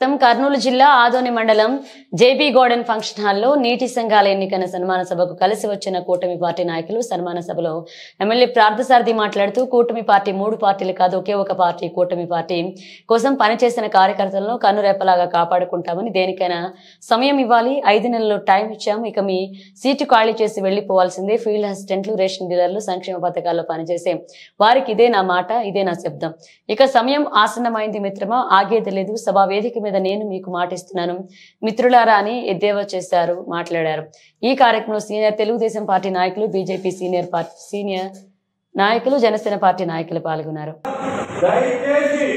కర్నూలు జిల్లా ఆదోని మండలం JB garden function హాల్లో నీటి సంఘాల ఎన్నికల సన్మాన సభకు కలిసి వచ్చిన కూటమి పార్టీ నాయకులు సన్మాన సభలో ఎమ్మెల్యే పార్థసారథి మాట్లాడుతూ కూటమి పార్టీ 3 పార్టీలు కాదు ఒకే ఒక పార్టీ కూటమి పార్టీ కోసం పనిచేసిన కార్యకర్తలను కన్నురేపలాగా కాపాడుకుంటామని దేనికైనా సమయం ఇవ్వాలి 5 నెలలు టైం ఇచ్చాము ఇక మీ సీటు ఖాళీ చేసి వెళ్లిపోవాల్సిందే ఫీల్డ్ అసిస్టెంట్లు రేషన్ డీలర్లు సంక్షేమ పథకాల్లో పనిచేసే వారికి ఇదే నా మాట ఇదే నా శబ్దం ఇక సమయం ఆసన్నమైంది మిత్రమా ఆగేది లేదు సభా వేదిక మీద నేను మీకు మాటిస్తున్నాను మిత్రులారా అని ఎద్దేవా చేశారు మాట్లాడారు ఈ కార్యక్రమంలో సీనియర్ తెలుగుదేశం పార్టీ నాయకులు బీజేపీ సీనియర్ నాయకులు జనసేన పార్టీ నాయకులు పాల్గొన్నారు దయచేసి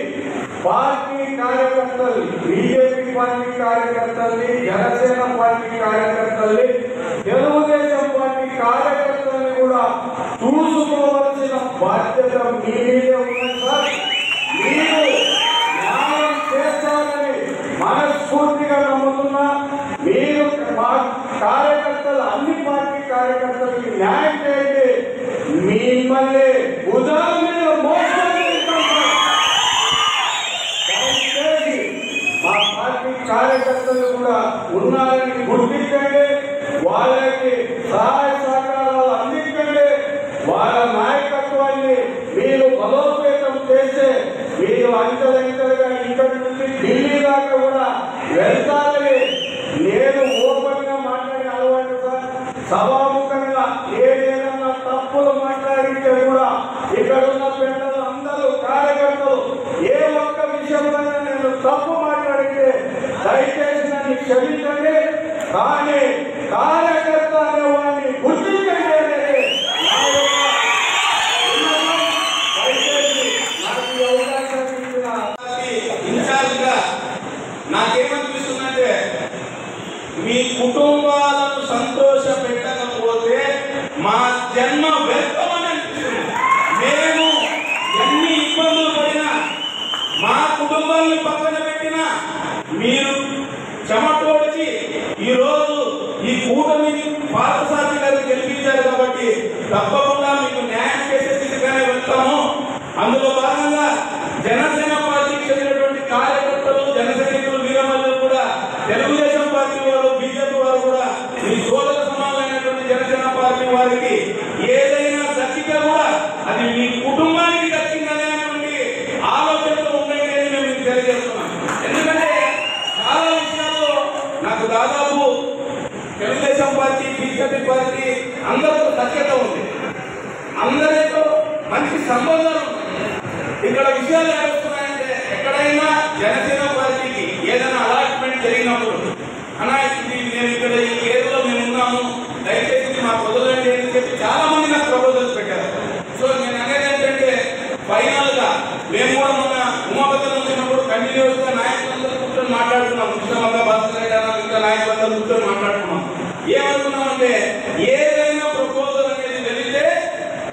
పార్టీ కార్యకర్తలు బీజేపీ పార్టీ కార్యకర్తలు జనసేన పార్టీ కార్యకర్తలు తెలుగుదేశం పార్టీ కార్యకర్తలు కూడా చూసుకోవాల్సిన బాధ్యత మీ మీదే ఉంది సార్ మీరు న్యాయం చేస్తారని మనస్ఫూర్తిగా నమ్ముతున్నా మీరు కార్యకర్తలు అన్ని పార్టీ కార్యకర్తలకి న్యాయం చేయండి మిమ్మల్ని భుజాల మీద మా పార్టీ కార్యకర్తలు కూడా ఉన్నారని గుర్తించండి వాళ్ళకి సహాయ సహకారాలు అందించండి వాళ్ళ నాయకత్వాన్ని మీరు బలోపేతం చేస్తే మీరు అంచెలంచెలుగా ఇక్కడి నుంచి ఢిల్లీ దాకా కూడా వెళ్తారని నేను ఓపెన్ గా మాట్లాడే అలవాటు సార్ సభాముఖంగా ఏదైనా తప్పులు మాట్లాడితే కూడా ఇక్కడ ఉన్న పెద్దలు అందరూ కార్యకర్తలు ఏ ఒక్క విషయంలో నేను తప్పు మాట్లాడితే దయచేసి నన్ను క్షమించండి కానీ కార్యకర్త అనే వాడిని గుర్తించండి అనేది ఇన్ఛార్జ్గా నాకేమనిపిస్తుందంటే మీ కుటుంబాలను సంతోష పెట్టకపోతే మా జన్మ వ్యర్థమని అనిపిస్తుంది మేము ఎన్ని ఇబ్బందులు పడినా మా కుటుంబాలను పక్కన పెట్టినా మీరు చెమటోడిచి ఈరోజు ఈ కూటమిని పార్థసారథి గారు గెలిపించారు కాబట్టి తప్పకుండా మీకు న్యాయం చేసే దిశగానే వెళ్తాము అందులో భాగంగా జనసేన పార్టీకి చెందినటువంటి కార్యకర్తలు జనసైనికులు వీరమల్లు కూడా తెలుగుదేశం పార్టీ వారు బీజేపీ వారు కూడా మీ సోదర సమానమైనటువంటి జనసేన పార్టీ వారికి ఏదైనా దక్కితే కూడా అది మీ కుటుంబానికి దక్కిందనేటువంటి ఆలోచనతో ఉండండి అని మేము మీకు తెలియజేస్తున్నాం ఎందుకంటే చాలా విషయాల్లో నాకు దాదాపు తెలుగుదేశం పార్టీ బీజేపీ పార్టీ అందరితో దక్యత ఉంది అందరితో మంచి సంబంధాలు ఉన్నాయి ఇక్కడ విషయాలు ఏమొస్తున్నాయంటే ఎక్కడైనా జనసేన పార్టీకి ఏదైనా అలాట్మెంట్ జరిగినప్పుడు అన్నా ఇది నేను ఇక్కడ ఈ ఏరియాలో మేము ఉన్నాము దయచేసి మాకు వదలండి అని చెప్పి చాలా మంది నాకు ప్రపోజల్స్ పెట్టారు సో నేను అనేది ఏంటంటే ఫైనల్ గా మేము కూడా మొన్న ఉమాపతి వచ్చినప్పుడు కంటిన్యూస్ గా నాయకులందరూ కూర్చొని మాట్లాడుకున్నాం కృష్ణమంగా భాస్కర్ రెడ్డి ఇంకా నాయకులందరూ కూర్చొని మాట్లాడుకున్నాం ఏమనుకున్నామంటే ఏదైనా ప్రపోజల్ అనేది వెళితే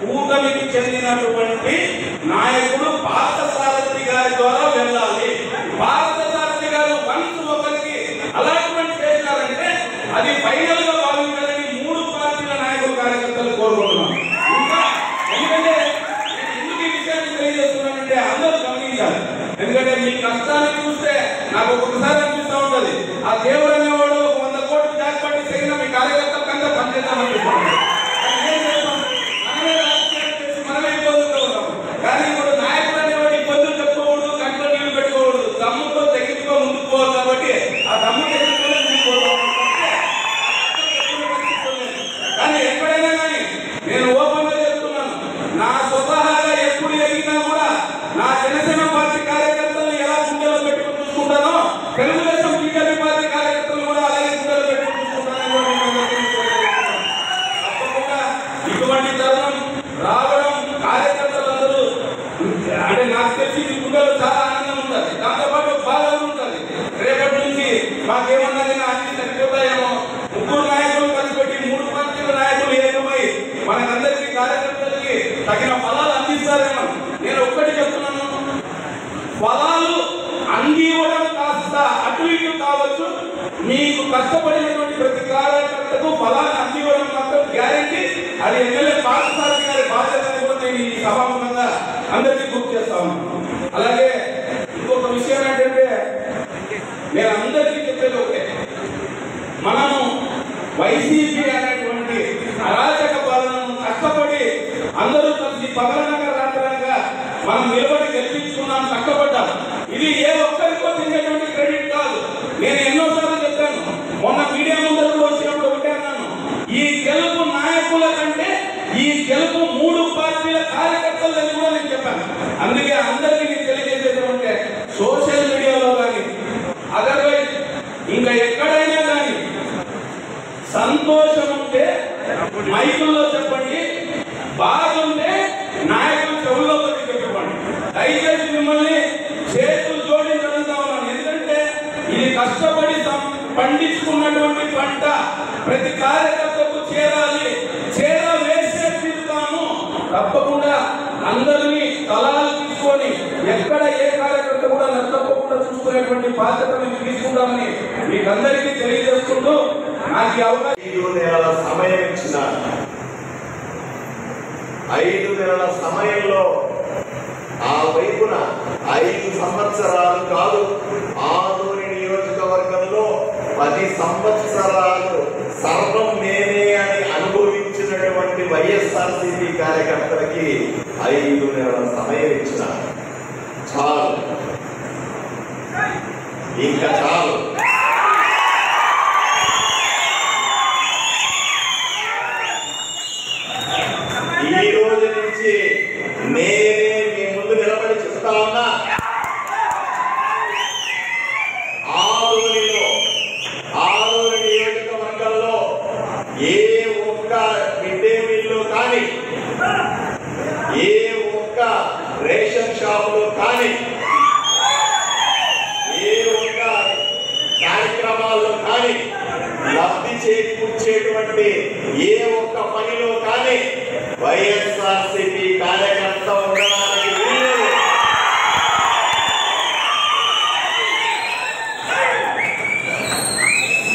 కూటమికి చెందినటువంటి నాయకుడు పార్థసారథి గారి ద్వారా వెళ్ళాలి పార్థసారథి గారు వన్స్ ఒకరికి అలాట్మెంట్ చేశారంటే అది ఫైనల్ గా భావించాలని 3 పార్టీల నాయకులు కార్యకర్తలు కోరుకుంటున్నాం ఇంకా ఎందుకంటే ఎందుకు ఈ విషయాన్ని తెలియజేస్తున్నానంటే అందరూ గమనించాలి ఎందుకంటే మీ కష్టాన్ని చూస్తే నాకు ఒక్కొక్కసారి అనిపిస్తూ ఉంటది ఆ దేవుడు అనేవాడు 100 కోట్లు జాగ్రత్త చేసిన మీ కార్యకర్తలకు అంతా పనిచేద్దామనిపిస్తుంది కానీ ఇప్పుడు నాయకుడు అనేవాడు ఇబ్బందులు చెప్పుకోకూడదు కంట్లో నీళ్లు పెట్టుకోకూడదు దమ్ముతో తెగించుకో ముందుకు పోవాలి కాబట్టి ఆ దమ్ము తెగించుకొని ముందుకు పోతాం కానీ ఎక్కడైనా కానీ నేను ఓపెన్ గా చెప్తున్నాను నా స్వతహాగా ఎప్పుడు ఎదిగినా కూడా నా జనసేన పార్టీ కార్యకర్తలు ఎలా గుండెలో పెట్టుకుని చూసుకుంటానో తెలుగుదేశం బీజేపీ పార్టీ కార్యకర్తలు కూడా అలాగే గుండెలో పెట్టుకుని చూసుకుంటానని తప్పకుండా ఇటువంటి తరుణం రావడం కార్యకర్తలందరూ అంటే నాకు తెలిసి ఈ గుండెలో చాలా ఆనందం ఉంటుంది దాంతోపాటు బాధ ఉంటుంది రేపటి నుంచి మాకేమన్నది అన్ని సరిపోతాయేమో 3 నాయకులు కలిసి పెట్టి 3 పార్టీల నాయకులు ఏకమై మనకందరికీ కార్యకర్తలకి తగిన ఫలాలు అందిస్తారేమో నేను ఒక్కటి చెప్తున్నాను ఫలాలు అందివ్వడం కాస్త అటు ఇటు కావచ్చు మీకు కష్టపడినటువంటి ప్రతి కార్యకర్తకు ఫలాన్ని అందివ్వడం మాత్రం గ్యారెంటీ అది ఎమ్మెల్యే పార్థసారథి గారి బాధ్యత కూడా నేను ఈ సభాముఖంగా అందరికీ గుర్తు చేస్తా ఉన్నాను అలాగే ఇంకొక విషయం ఏంటంటే నేను అందరికీ చెప్పేది ఒకటే, మనము వైసీపీ అనేటువంటి అరాచక పాలనను కష్టపడి అందరూ కలిసి పగలనగా రాత్రనగా మనం నిలబడి గెలిపించుకున్నాం, కష్టపడ్డాం. ఇది ఏ ఒక్కరికో చెందేటువంటి క్రెడిట్ కాదు. నేను ఎన్నోసార్లు చెప్పాను, మొన్న మీడియా ముందరకు వచ్చినప్పుడు ఒకటే అన్నాను, ఈ గెలుపు నాయకుల కంటే ఈ గెలుపు 3 పార్టీల కార్యకర్తలని కూడా నేను చెప్పాను. అందుకే అందరికీ నేను తెలియజేసేటువంటి సోషల్ మీడియాలో కానీ అదర్వైజ్ ఇంకా ఎక్కడైనా కానీ సంతోషం ఉంటే మైకుల్లో చెప్పండి, బాగుంటే నాయకులు చెవుల్లో కొద్ది చెప్పండి. దయచేసి మిమ్మల్ని చేతులు జోడించి అడుగుతా ఉన్నాను. ఎందుకంటే ఇది కష్టపడి పండించుకున్నటువంటి పంట ప్రతి కార్యకర్తకు చేరాలి, వేసే తీరుతాను. తప్పకుండా అందరినీ తలాలు తీసుకొని ఎక్కడ ఏ కార్యకర్త కూడా నష్టపోకుండా చూసుకునేటువంటి బాధ్యత మేము తీసుకుంటామని మీకందరికీ తెలియజేసుకుంటూ నాకు అవకాశం 5 నెలల సమయం ఇచ్చిన 5 నెలల సమయంలో ఆ వైపున 5 సంవత్సరాలు కాదు, ఆదోని నియోజకవర్గంలో 10 సంవత్సరాలు సర్వం నేనే అని అనుభవించినటువంటి వైఎస్ఆర్సీపీ కార్యకర్తలకి 5 నెలల సమయం ఇచ్చిన చాలు, ఇంకా చాలు. ఈ రోజు నుంచి నేనే మీ ముందు నిలబడి చెప్తా ఉన్నా, ఆదోని నియోజకవర్గంలో ఏ ఒక్క మిడ్ డే మీల్లో కానీ, ఏ ఒక్క రేషన్ షాపులో కానీ, ఏ ఒక్క కార్యక్రమాల్లో కానీ, లబ్ధి చేకూర్చేటువంటి ఏ ఒక్క పనిలో కానీ వైఎస్ఆర్సీపీ కార్యకర్త ఉండడానికి వీలు.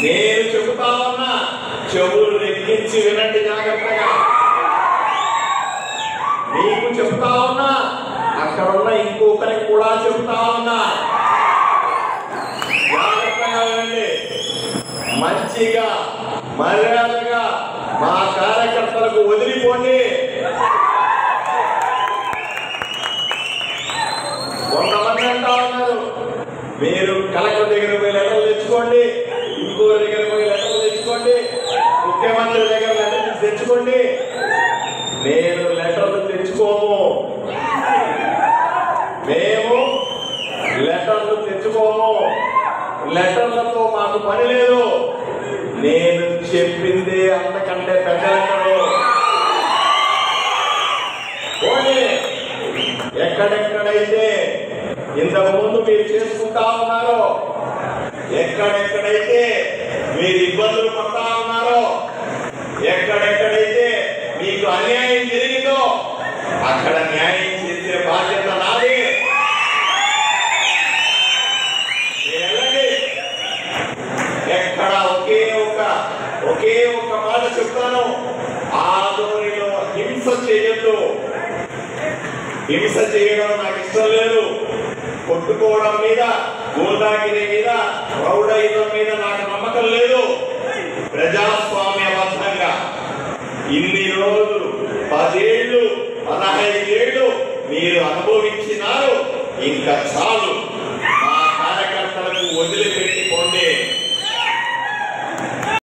నేను చెబుతా ఉన్నా, చెవులు లెక్కించి వినండి జాగ్రత్తగా. మీకు చెబుతా ఉన్నా, అక్కడ ఉన్న ఇంకొకరికి కూడా చెబుతా ఉన్నా, జాగ్రత్తగా వినండి. మంచిగా మర్యాదగా మా కార్యకర్తలకు వదిలిపోండి. కొంతమంది అంటా ఉన్నారు, మీరు కలెక్టర్ దగ్గర పోయి లెటర్లు తెచ్చుకోండి, ఇంకోరి దగ్గర పోయి లెటర్లు తెచ్చుకోండి, ముఖ్యమంత్రి దగ్గర లెటర్లు తెచ్చుకోండి. నేను లెటర్లు తెచ్చుకోము, మేము లెటర్లు తెచ్చుకోము, లెటర్లతో మాకు పని లేదు. నేను చెప్పింది అంతకంటే పెద్ద లెటరు. ఎక్కడెక్కడైతే ఇంతకు ముందు మీరు చేసుకుంటా ఉన్నారో, ఎక్కడెక్కడైతే మీరు ఇబ్బందులు పడతా ఉన్నారో, ఎక్కడెక్కడైతే మీకు అన్యాయం జరిగిందో అక్కడ న్యాయం చేసే బాధ్యత నాది. ఎక్కడ ఒకే ఒక మాట చెప్తాను, ఆదోనిలో హింస చేయొద్దు. హింస చేయడం నాకు ఇష్టం లేదు. కొట్టుకోవడం మీద, గూండాగిరి మీద, రౌడయిజం మీద నాకు నమ్మకం లేదు. ప్రజాస్వామ్యబద్ధంగా ఇన్ని రోజులు 10 ఏళ్ళు 15 ఏళ్ళు మీరు అనుభవించినారు, ఇంకా చాలు. మా కార్యకర్తలకు వదిలిపెట్టిపోండి.